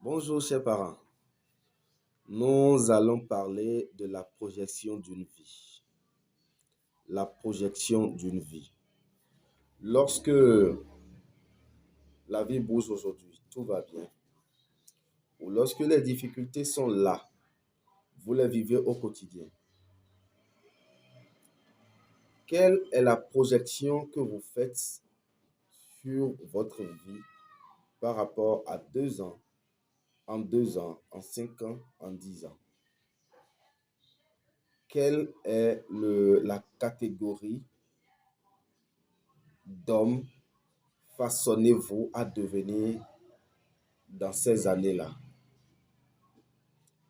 Bonjour chers parents, nous allons parler de la projection d'une vie. La projection d'une vie. Lorsque la vie bouge aujourd'hui, tout va bien, ou lorsque les difficultés sont là, vous les vivez au quotidien, quelle est la projection que vous faites sur votre vie par rapport à 2 ans, en 2 ans, en 5 ans, en 10 ans? Quelle est la catégorie d'hommes façonnez-vous à devenir dans ces années-là?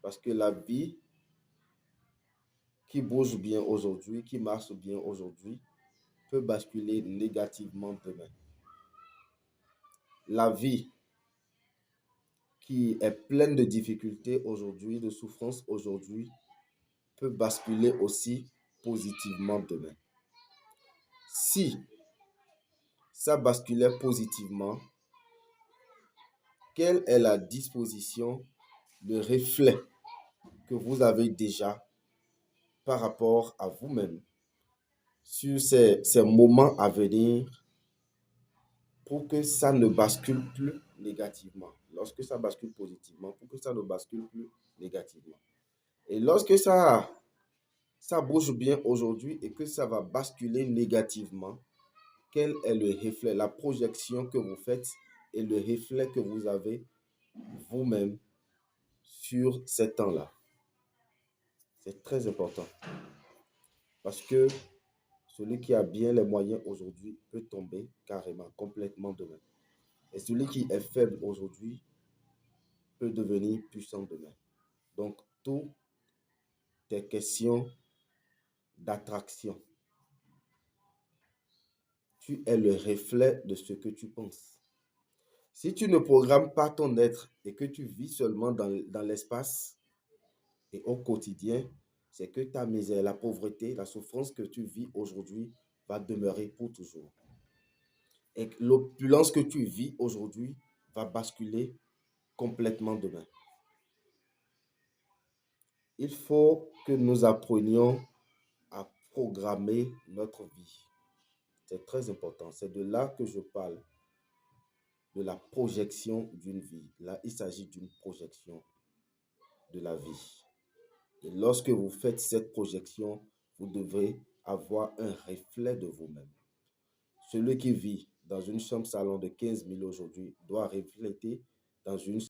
Parce que la vie qui bouge bien aujourd'hui, qui marche bien aujourd'hui, peut basculer négativement demain. La vie qui est pleine de difficultés aujourd'hui, de souffrances aujourd'hui, peut basculer aussi positivement demain. Si ça basculait positivement, quelle est la disposition, le reflet que vous avez déjà par rapport à vous-même sur ces moments à venir pour que ça ne bascule plus négativement. Lorsque ça bascule positivement, pour que ça ne bascule plus négativement. Et lorsque ça bouge bien aujourd'hui et que ça va basculer négativement, quel est le reflet, la projection que vous faites et le reflet que vous avez vous-même sur ces temps-là? C'est très important parce que celui qui a bien les moyens aujourd'hui peut tomber carrément, complètement demain. Et celui qui est faible aujourd'hui peut devenir puissant demain. Donc, tout est question d'attraction. Tu es le reflet de ce que tu penses. Si tu ne programmes pas ton être et que tu vis seulement dans l'espace et au quotidien, c'est que ta misère, la pauvreté, la souffrance que tu vis aujourd'hui va demeurer pour toujours. Et l'opulence que tu vis aujourd'hui va basculer complètement demain. Il faut que nous apprenions à programmer notre vie. C'est très important. C'est de là que je parle, de la projection d'une vie. Là, il s'agit d'une projection de la vie. Et lorsque vous faites cette projection, vous devez avoir un reflet de vous-même. Celui qui vit dans une chambre salon de 15 000 aujourd'hui doit refléter dans une